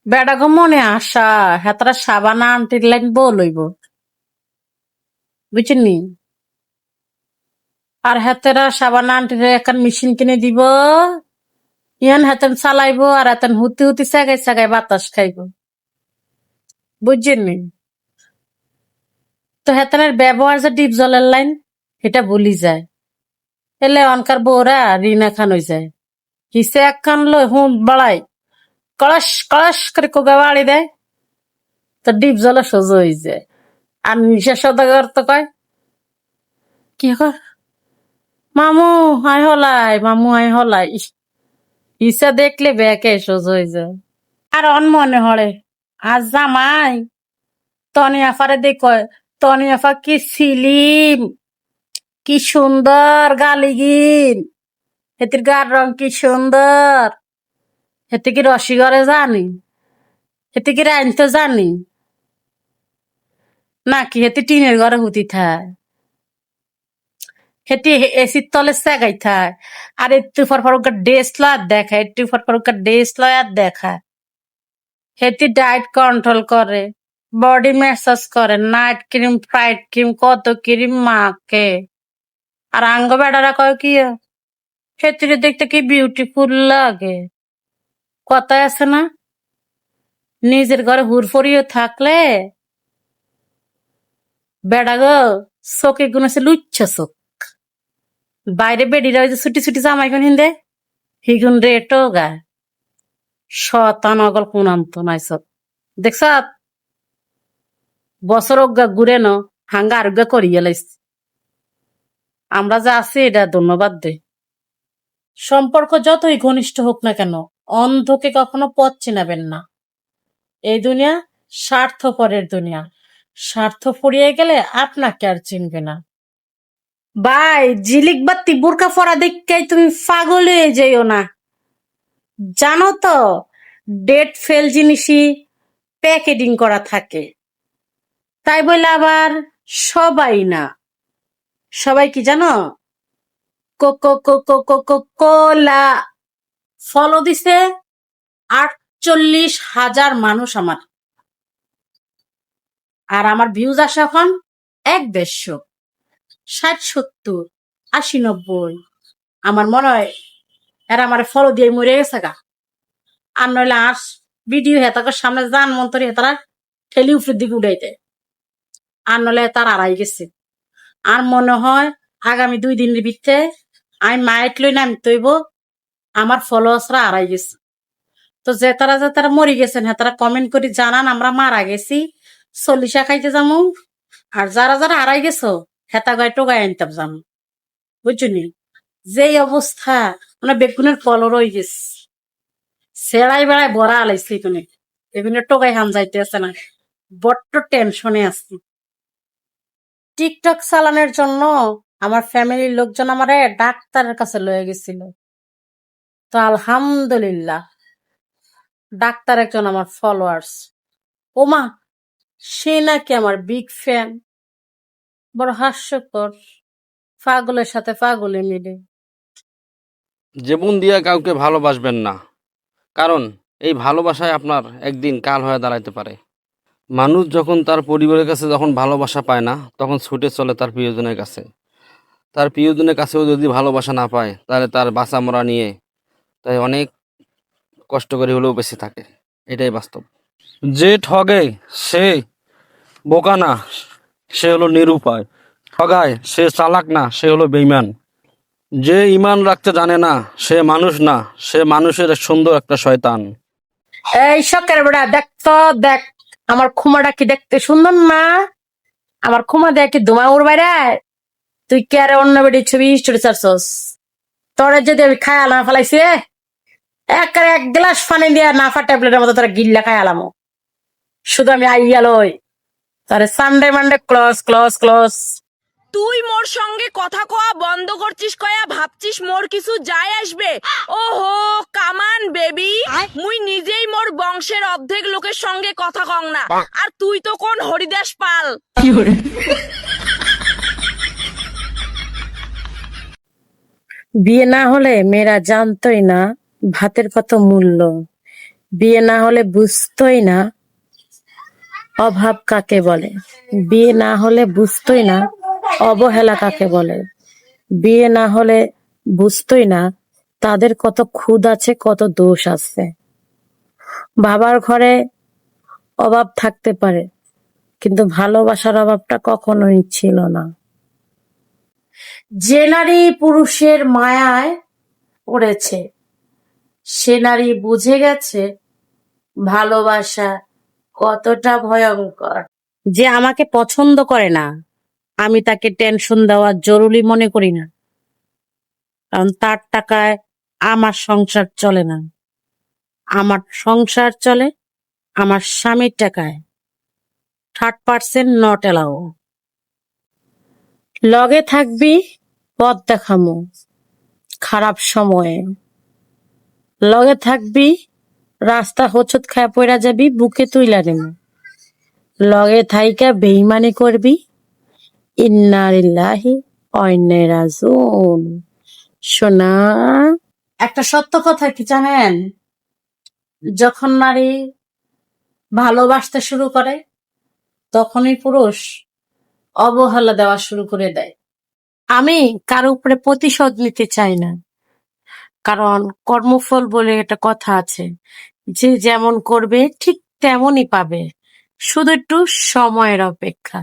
বেড়াগো মনে আশা হেতারা সাবানা আন্টির লাইন বলইব বুঝছেননি। আর হেতেরা সাবানা আন্টির এখন মেশিন কিনে দিব, ইয়ান হেতেন চালাইবো আর হেতেন হুতি হুতি সাগাই সাগাই বাতাস খাইব, বুঝছেননি। তো হেতেনের ব্যবহার যে ডিপ জলের লাইন এটা ভুলি যায়, এলে অনকার বউরা রিনা খান হয়ে যায়। হিসে এক খান লই হুম বাড়াই কলস কলস করে কোগা বাড়ি দেয়, তো ডিপ জলে সোজা হয়ে যায়। আর নিশা সদাগর তো কয় কি কর মামু আয় হলাই, মামু আয় হলাই, ইসা দেখলে বেকে সোজা হয়ে যায়। আর অন মনে হরে আজ জামাই তনি আফারে দেখ, তনি আফা কি সিলিম, কি সুন্দর গালিগিন, হেতির গার রং কি সুন্দর, হেতে কি রসিগরে জানি, হেতে কি রাইনতে জানি, নাকি হেতে টিনের ঘরে হুতি থায়, হেতি এসির তলে সেগাই থায়। আর একটু ফরফরকার ড্রেস লয় আর দেখায়, একটু ফরফরকার ড্রেস লয় আর দেখায়। হেতি ডায়েট কন্ট্রোল করে, বডি ম্যাসাজ করে, নাইট ক্রিম ফ্রাইড ক্রিম কত ক্রিম মাকে। আর আঙ্গ বেড়ারা কয় কি হেতিরে দেখতে কি বিউটিফুল লাগে। কথায় আছে না, নিজের ঘরে হুরফরিয়ে থাকলে বেড়া গো চোখে গুণ আছে লুচ্ছা চোখ, বাইরে বেডিরা ওই যে ছুটি ছুটি জামাইগুন হিন্দে হিগুন রেটো গায় শতান অগল কুনান্ত নাই সব দেখছ। বছর অজ্ঞা ঘুরে ন হাঙ্গা আরোগ্য করিয়ে লাইছে। আমরা যা আছি এটা ধন্যবাদ দে। সম্পর্ক যতই ঘনিষ্ঠ হোক না কেন, অন্ধকে কখনো পথ চিনাবেন না। এই দুনিয়া স্বার্থপরের দুনিয়া, স্বার্থ ফুরিয়ে গেলে আপনাকে আর চিনবে না। ভাই জিলিক বাত্তি বোরকা পরা দেখে তুমি পাগল হয়ে যাইও না, জানো তো ডেট ফেল জিনিসই প্যাকেটিং করা থাকে। তাই বলে আবার সবাই না, সবাই কি জানো cocoa cocoa Coca Cola follow দিছে 48,000 মানুষ আমার, আর আমার ভিউজ আসে এখন 150, 60, 70, 80, 90। আমার মনে হয় এরা আমার ফলো দিয়ে মরে গেছে গা। আর নইলে আর ভিডিও হেতাকে সামনে যান মন্তরে হেতারা ঠেলি উপরের দিকে উঠাইতে, আর নইলে তার আড়াই গেছে। আর মনে হয় আগামী 2 দিনের ভিতরে আমি মাইট লই নাম তৈব আমার ফলোয়ার্সরা আড়াই গেছে। তো যে তারা মরি গেছেন হেতারা কমেন্ট করে জানান আমরা মারা গেছি, 40 খাইতে যাবো। আর যারা যারা হারাই গেছো হেতা গায়ে টোগায় আনতাম যাবো, বুঝছনি। যেই অবস্থা মানে বেগুনের ফল রয়ে গেছে, সেড়াই বেড়াই বড়া আলাইছে এখানে, এখানে টোগাই হান যাইতে আছে না, বড্ড টেনশনে আসছি। টিকটক চালানোর জন্য আমার ফ্যামিলির লোকজন আমারে ডাক্তারের কাছে লয়ে গেছিল। তো আলহামদুলিল্লাহ ডাক্তার একজন আমার ফলোয়ার্স, ওমা সে নাকি আমার বিগ ফ্যান। বড় হাস্যকর, পাগলের সাথে পাগলে মিলে। জীবন দিয়ে কাউকে ভালোবাসবেন না, কারণ এই ভালোবাসায় আপনার একদিন কাল হয়ে দাঁড়াইতে পারে। মানুষ যখন তার পরিবারের কাছে যখন ভালোবাসা পায় না, তখন ছুটে চলে তার প্রিয়জনের কাছে। তার প্রিয়জনের কাছেও যদি ভালোবাসা না পায়, তাহলে তার বাঁচা মরা নিয়ে তাই অনেক কষ্ট করে হলেও বেঁচে থাকে। এটাই বাস্তব। যে ঠগে সে বোকা না, সে হলো নিরুপায়। ঠগায় সে চালাক না, সে হলো বেঈমান। যে ইমান রাখতে জানে না সে মানুষ না, সে মানুষের সুন্দর একটা শয়তান। এই শখের বেড়া দেখ তো দেখ, আমার খুমাটা কি দেখতে সুন্দর না? আমার খুমা দেখ কি ধোঁয়া উড় বাইরে। তুই কে আরে অন্য বেটির ছবি স্টোরি চারছস? তোরে যদি আমি খায় আলাম ফেলাইছি এক গ্লাস পানি দিয়া নাফা ট্যাবলেটের মতো তোরা গিল্লা খায় আলামো। শুধু আমি আইয়া লই তারে Sunday Monday close close close. তুই মোর সঙ্গে কথা কওয়া বন্ধ করছিস কয়া ভাবছিস মোর কিছু যায় আসবে? ওহো কামান বেবি, মুই নিজেই মোর বংশের অর্ধেক লোকের সঙ্গে কথা কং না, আর তুই তো কোন হরিদাস পাল। বিয়ে না হলে মেয়েরা জানতোই না ভাতের কত মূল্য। বিয়ে না হলে বুঝতোই না অভাব কাকে বলে। বিয়ে না হলে বুঝতোই না অবহেলা কাকে বলে। বিয়ে না হলে বুঝতোই না তাদের কত খুদ আছে, কত দোষ আছে। বাবার ঘরে অভাব থাকতে পারে, কিন্তু ভালোবাসার অভাবটা কখনোই ছিল না। যে নারী পুরুষের মায়ায় পড়েছে, সে নারী বুঝে গেছে ভালোবাসা কতটা ভয়ঙ্কর। যে আমাকে পছন্দ করে না, আমি তাকে টেনশন দেওয়া জরুরি মনে করি না, কারণ তার টাকায় আমার সংসার চলে না। আমার সংসার চলে আমার স্বামীর টাকায়। 3% নট এলাও। লগে থাকবি পথ দেখামু খারাপ সময়ে। লগে থাকবি রাস্তা হোঁচট খায় পইরা যাবি, বুকে তুইলা নেমু। লগে থাইকা বেইমানি করবি, ইন্না লিল্লাহি ওয়া ইন্না ইলাইহি রাজিউন। সোনা, একটা সত্য কথা কি জানেন? যখন নারী ভালোবাসতে শুরু করে, তখনই পুরুষ অবহেলা দেওয়া শুরু করে দেয়। আমি কারো উপরে প্রতিশোধ নিতে চাই না, কারণ কর্মফল বলে একটা কথা আছে, যে যেমন করবে ঠিক তেমনই পাবে, শুধু একটু সময়ের অপেক্ষা।